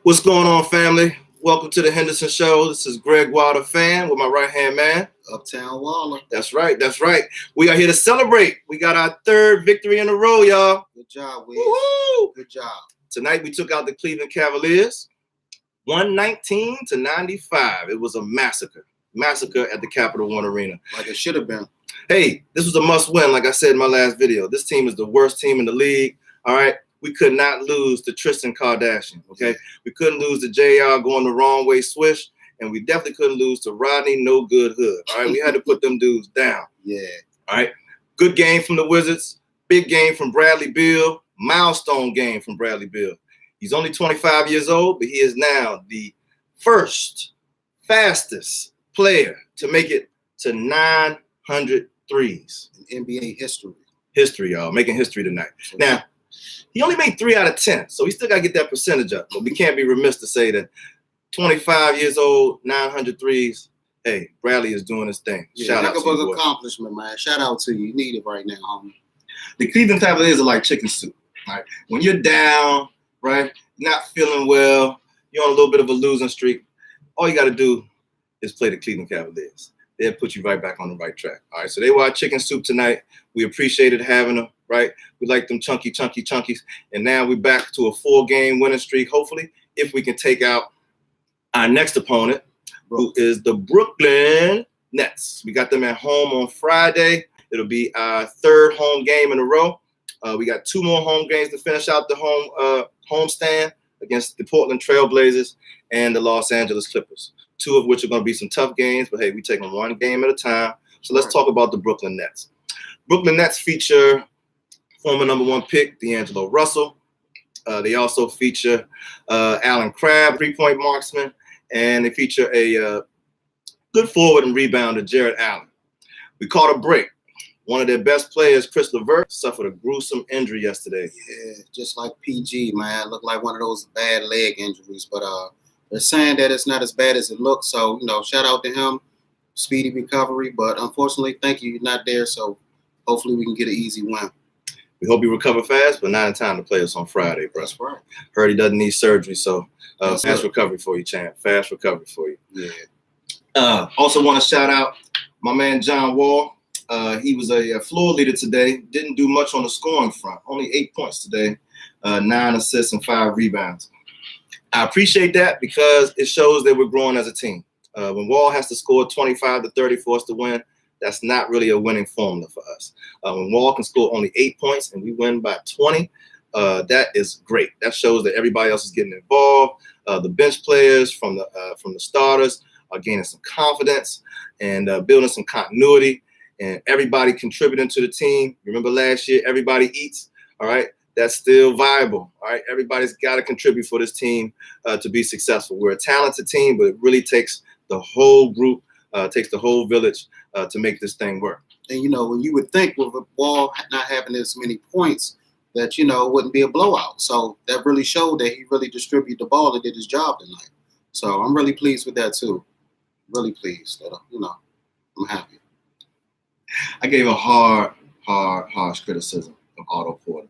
What's going on, family? Welcome to the Henderson Show. This is Greg Wilder fan with my right-hand man. Uptown Waller. That's right. We are here to celebrate. We got our third victory in a row, y'all. Good job, Wiz. Woo-hoo! Good job. Tonight we took out the Cleveland Cavaliers, 119-95. It was a massacre at the Capital One Arena. Like it should have been. Hey, this was a must-win, like I said in my last video. This team is the worst team in the league, all right? We could not lose to Tristan Kardashian, okay? We couldn't lose to JR going the wrong way swish, and we definitely couldn't lose to Rodney No Good Hood, all right? We had to put them dudes down. Yeah. All right? Good game from the Wizards. Big game from Bradley Beal. Milestone game from Bradley Beal. He's only 25 years old, but he is now the first fastest player to make it to 900 threes. In NBA history. History, y'all. Making history tonight. Now, he only made 3 out of 10, so we still got to get that percentage up. But we can't be remiss to say that 25 years old, 900 threes, hey, Bradley is doing his thing. Yeah, Shout out to you, boy. accomplishment, man. Shout out to you. You need it right now, homie. The Cleveland Cavaliers are like chicken soup. Right? When you're down, right, not feeling well, you're on a little bit of a losing streak, all you got to do is play the Cleveland Cavaliers. They'll put you right back on the right track. All right, so they were our chicken soup tonight. We appreciated having them, right? We like them chunkies. And now we're back to a 4-game winning streak, hopefully, if we can take out our next opponent, who is the Brooklyn Nets. We got them at home on Friday. It'll be our 3rd home game in a row. We got 2 more home games to finish out the homestand against the Portland Trail Blazers and the Los Angeles Clippers. 2 of which are going to be some tough games, but hey, we take them 1 game at a time. So let's talk about the Brooklyn Nets. Brooklyn Nets feature former number 1 pick, D'Angelo Russell. They also feature Allen Crabbe, 3-point marksman, and they feature a good forward and rebounder, Jared Allen. We caught a break. One of their best players, Chris LeVert, suffered a gruesome injury yesterday. Yeah, just like PG, man. Looked like one of those bad leg injuries, but they're saying that it's not as bad as it looks. So, shout out to him. Speedy recovery. But unfortunately, thank you, you're not there. So hopefully we can get an easy win. We hope you recover fast, but not in time to play us on Friday, bro. That's right. Heard he doesn't need surgery, so fast recovery for you, champ. Fast recovery for you. Yeah. Also want to shout out my man John Wall. He was a floor leader today. Didn't do much on the scoring front. Only 8 points today, 9 assists and 5 rebounds. I appreciate that because it shows that we're growing as a team. When Wall has to score 25 to 30 for us to win, that's not really a winning formula for us. When Wall can score only 8 points and we win by 20, that is great. That shows that everybody else is getting involved. The bench players from the starters are gaining some confidence and building some continuity, and everybody contributing to the team. Remember last year, everybody eats, all right? That's still viable, all right? Everybody's got to contribute for this team to be successful. We're a talented team, but it really takes the whole group, takes the whole village to make this thing work. And, when you would think with Wall not having as many points that, it wouldn't be a blowout. So that really showed that he really distributed the ball and did his job tonight. So I'm really pleased with that, too. Really pleased that, I'm happy. I gave a harsh criticism of Otto Porter.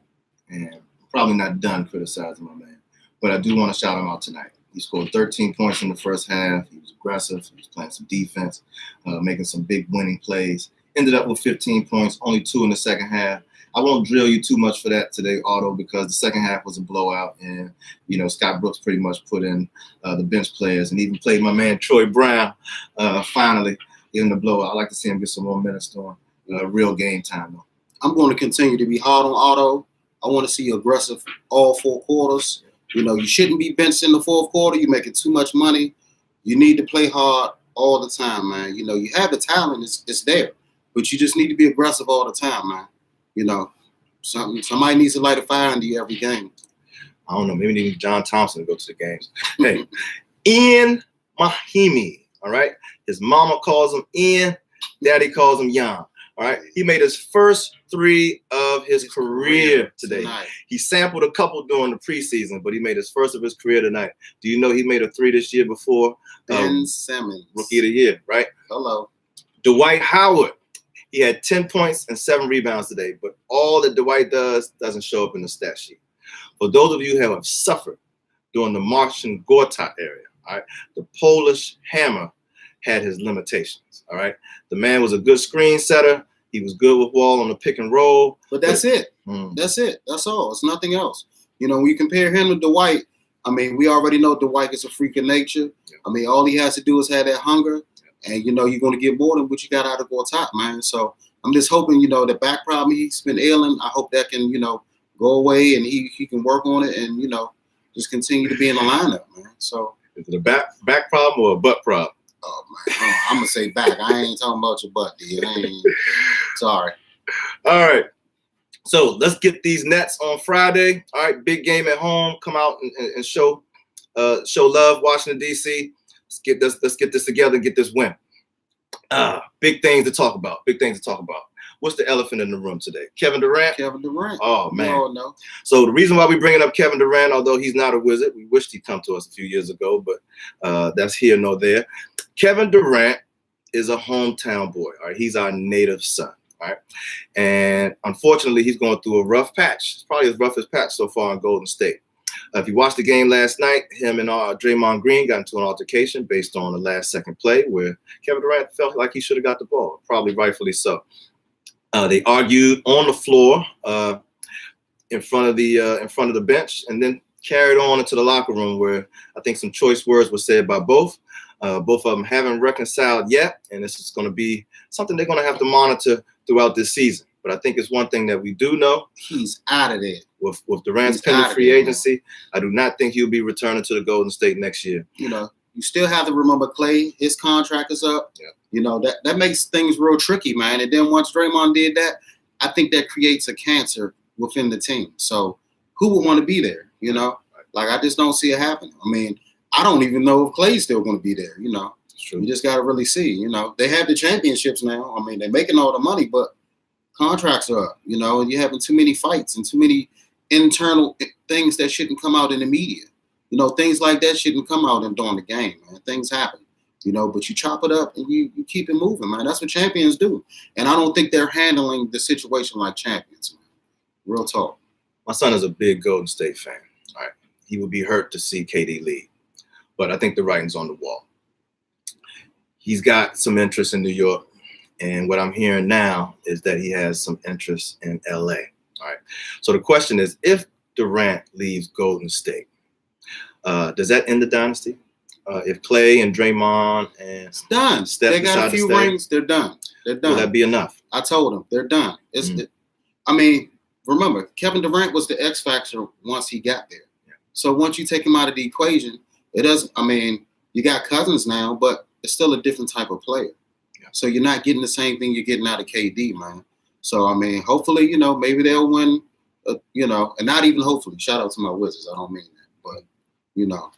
And I'm probably not done criticizing my man, but I do want to shout him out tonight. He scored 13 points in the first half. He was aggressive. He was playing some defense, making some big winning plays. Ended up with 15 points, only 2 in the second half. I won't drill you too much for that today, Otto, because the second half was a blowout. And, Scott Brooks pretty much put in the bench players and even played my man Troy Brown finally in the blowout. I'd like to see him get some more minutes during real game time, though. I'm going to continue to be hard on Otto. I want to see you aggressive all 4 quarters. You shouldn't be benched in the 4th quarter. You're making too much money. You need to play hard all the time, man. You have the talent. It's there. But you just need to be aggressive all the time, man. Somebody needs to light a fire under you every game. I don't know. Maybe we need John Thompson to go to the games. Hey, Ian Mahimi, all right? His mama calls him Ian. Daddy calls him Jan. All right, he made his first 3 of his career today. Tonight. He sampled a couple during the preseason, but he made his first of his career tonight. Do you know he made a 3 this year before? Ben Simmons. Rookie of the year, right? Hello. Dwight Howard. He had 10 points and 7 rebounds today, but all that Dwight doesn't show up in the stat sheet. For those of you who have suffered during the Martian Gortat area. All right, the Polish hammer had his limitations. All right, the man was a good screen setter. He was good with Wall on the pick and roll. But that's it. That's it. That's all. It's nothing else. You know, when you compare him to Dwight, I mean, we already know Dwight is a freak of nature. Yeah. I mean, all he has to do is have that hunger, and you know, you're going to get more than what you got out of Gortat, man. So I'm just hoping, you know, the back problem he's been ailing, I hope that can, you know, go away and he can work on it and, you know, just continue to be in the lineup, man. So is it a back problem or a butt problem? Oh man, I'm gonna say back. I ain't talking about your butt, dude. I ain't. Sorry. All right. So let's get these Nets on Friday. All right, big game at home. Come out and show love, Washington D.C. Let's get this together and get this win. Big things to talk about. What's the elephant in the room today? Kevin Durant. Oh man. No. So the reason why we're bringing up Kevin Durant, although he's not a Wizard, we wished he'd come to us a few years ago, but that's here nor there. Kevin Durant is a hometown boy. All right, he's our native son. All right, and unfortunately, he's going through a rough patch. It's probably his roughest patch so far in Golden State. If you watched the game last night, him and Draymond Green got into an altercation based on the last second play where Kevin Durant felt like he should have got the ball, probably rightfully so. They argued on the floor in front of the bench, and then carried on into the locker room where I think some choice words were said by both. Both of them haven't reconciled yet, and this is going to be something they're going to have to monitor throughout this season. But I think it's one thing that we do know. He's out of there. With Durant's pending free agency, I do not think he'll be returning to the Golden State next year. You know, you still have to remember Clay. His contract is up. Yeah. You know, that makes things real tricky, man. And then once Draymond did that, I think that creates a cancer within the team. So who would want to be there? You know, like I just don't see it happening. I mean, I don't even know if Clay's still going to be there. You know, it's true. You just got to really see. You know, they have the championships now. I mean, they're making all the money, but contracts are up. You know, and you're having too many fights and too many internal things that shouldn't come out in the media. You know, things like that shouldn't come out during the game, man. Things happen. You know, but you chop it up and you keep it moving, man. That's what champions do. And I don't think they're handling the situation like champions, man. Real talk. My son is a big Golden State fan. All right. He would be hurt to see KD leave. But I think the writing's on the wall. He's got some interest in New York. And what I'm hearing now is that he has some interest in LA. All right. So the question is, if Durant leaves Golden State, does that end the dynasty? If Clay and Draymond and it's done. Steph they got a few rings, they're done. They're done. Will that be enough? I told them they're done. I mean, remember, Kevin Durant was the X factor once he got there. Yeah. So once you take him out of the equation, it doesn't. I mean, you got Cousins now, but it's still a different type of player. Yeah. So you're not getting the same thing you're getting out of KD, man. So I mean, hopefully, you know, maybe they'll win. You know, and not even hopefully. Shout out to my Wizards. I don't mean that, but you know.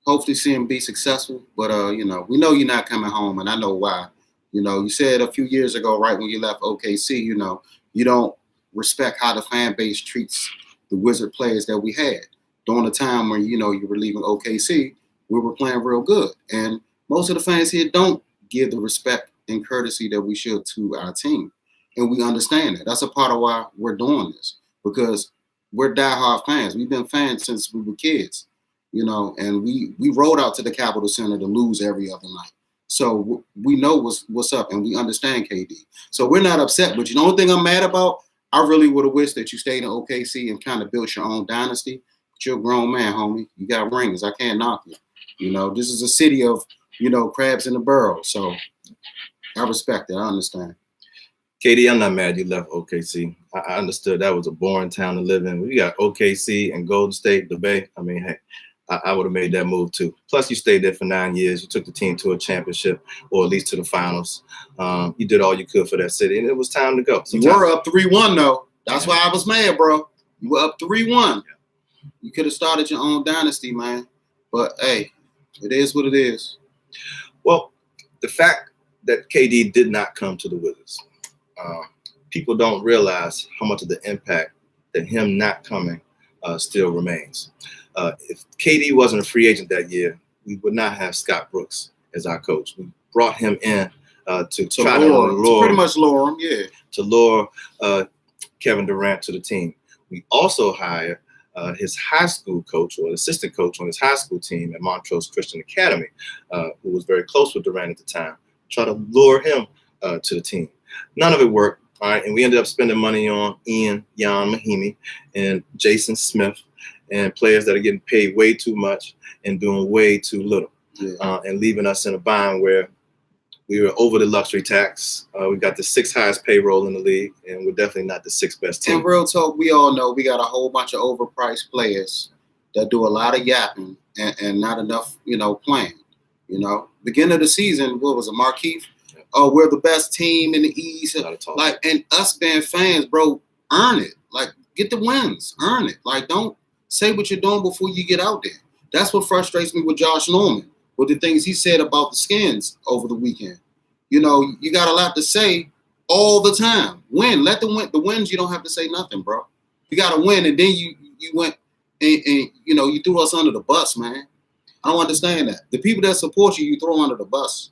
Hopefully see him be successful, but you know, we know you're not coming home, and I know why. You know, you said a few years ago, right when you left OKC, you know, you don't respect how the fan base treats the Wizard players that we had during the time when, you know, you were leaving OKC. We were playing real good, and most of the fans here don't give the respect and courtesy that we should to our team, and we understand that. That's a part of why we're doing this, because we're diehard fans. We've been fans since we were kids. You know, and we rode out to the Capitol Center to lose every other night. So we know what's up, and we understand KD. So we're not upset. But the only thing I'm mad about, I really would have wished that you stayed in OKC and kind of built your own dynasty. But you're a grown man, homie. You got rings. I can't knock you. You know, this is a city of, you know, crabs in the barrel. So I respect it. I understand. KD, I'm not mad you left OKC. I understood that was a boring town to live in. We got OKC and Golden State, the Bay. I mean, hey. I would have made that move too. Plus, you stayed there for 9 years. You took the team to a championship, or at least to the finals. You did all you could for that city, and it was time to go. You were up 3-1, though. That's why I was mad, bro. You were up 3-1. Yeah. You could have started your own dynasty, man. But, hey, it is what it is. Well, the fact that KD did not come to the Wizards, people don't realize how much of the impact that him not coming still remains. If KD wasn't a free agent that year, we would not have Scott Brooks as our coach. We brought him in to try to lure, pretty much lure him, yeah. To lure Kevin Durant to the team. We also hired his high school coach or assistant coach on his high school team at Montrose Christian Academy, who was very close with Durant at the time, try to lure him to the team. None of it worked. All right, and we ended up spending money on Jan Mahimi and Jason Smith and players that are getting paid way too much and doing way too little, and leaving us in a bind where we were over the luxury tax. We got the 6th highest payroll in the league, and we're definitely not the 6th best team. And real talk, we all know we got a whole bunch of overpriced players that do a lot of yapping and not enough, playing. Beginning of the season, what was it, Markeith? Oh, we're the best team in the East. And us being fans, bro, earn it. Like, get the wins, earn it. Like, don't say what you're doing before you get out there. That's what frustrates me with Josh Norman, with the things he said about the Skins over the weekend. You got a lot to say all the time. Win, let them win. The wins, you don't have to say nothing, bro. You got to win, and then you went and you threw us under the bus, man. I don't understand that. The people that support you, you throw under the bus.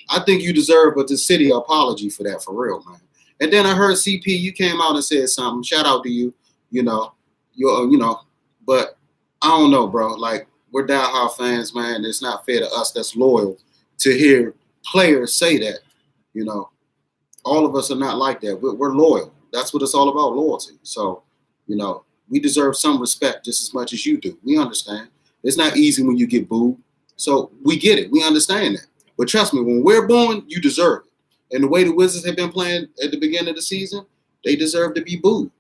I think you deserve the city apology for that, for real, man. And then I heard CP, you came out and said something. Shout out to you. But I don't know, bro. Like, we're diehard fans, man. It's not fair to us that's loyal to hear players say that. All of us are not like that. We're loyal. That's what it's all about, loyalty. So, we deserve some respect just as much as you do. We understand. It's not easy when you get booed. So we get it. We understand that. But trust me, when we're booing, you deserve it. And the way the Wizards have been playing at the beginning of the season, they deserve to be booed.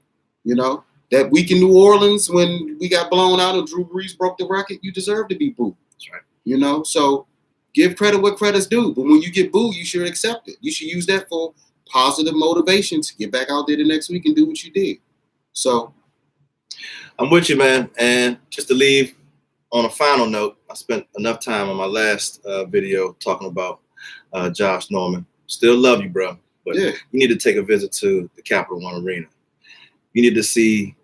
That week in New Orleans when we got blown out and Drew Brees broke the record, you deserve to be booed. That's right. So give credit what credit's due. But when you get booed, you should accept it. You should use that for positive motivation to get back out there the next week and do what you did. So I'm with you, man. And just to leave on a final note, I spent enough time on my last video talking about Josh Norman. Still love you, bro. But you need to take a visit to the Capital One Arena. You need to see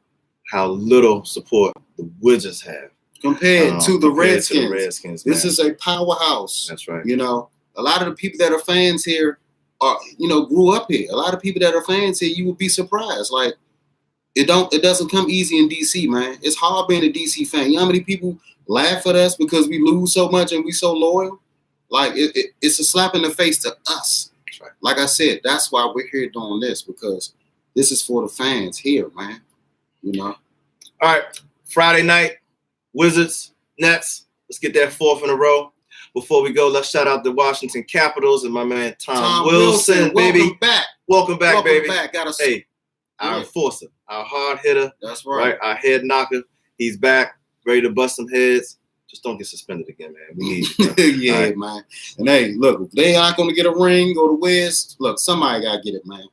how little support the Wizards have compared to the Redskins. Man. This is a powerhouse. That's right. A lot of the people that are fans here are, grew up here. A lot of people that are fans here, you would be surprised. Like, it doesn't come easy in DC, man. It's hard being a DC fan. You know how many people laugh at us because we lose so much and we so loyal? Like, it's a slap in the face to us. That's right. Like I said, that's why we're here doing this, because this is for the fans here, man. All right, Friday night, Wizards, Nets. Let's get that 4th in a row. Before we go, let's shout out the Washington Capitals and my man Tom Wilson, baby. Welcome back, baby. Hey, our enforcer, our hard hitter. That's right. Our head knocker. He's back, ready to bust some heads. Just don't get suspended again, man. We need you. Right. Man. And hey, look, if they aren't going to get a ring or the Wiz, look, somebody got to get it, man.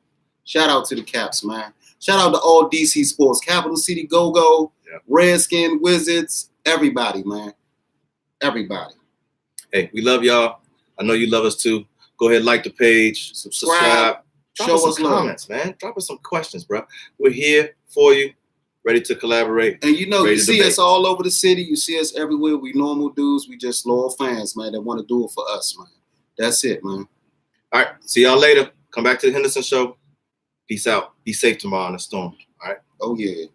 Shout out to the Caps, man. Shout out to all DC sports. Capital City Go-Go, Redskin, Wizards, everybody, man. Everybody. Hey, we love y'all. I know you love us too. Go ahead, like the page, subscribe. Drop us some comments, man. Drop us some questions, bro. We're here for you, ready to collaborate. And you see us all over the city. You see us everywhere. We normal dudes. We just loyal fans, man, that want to do it for us, man. That's it, man. All right. See y'all later. Come back to the Henderson show. Peace out. Be safe tomorrow in the storm. All right. Oh, yeah.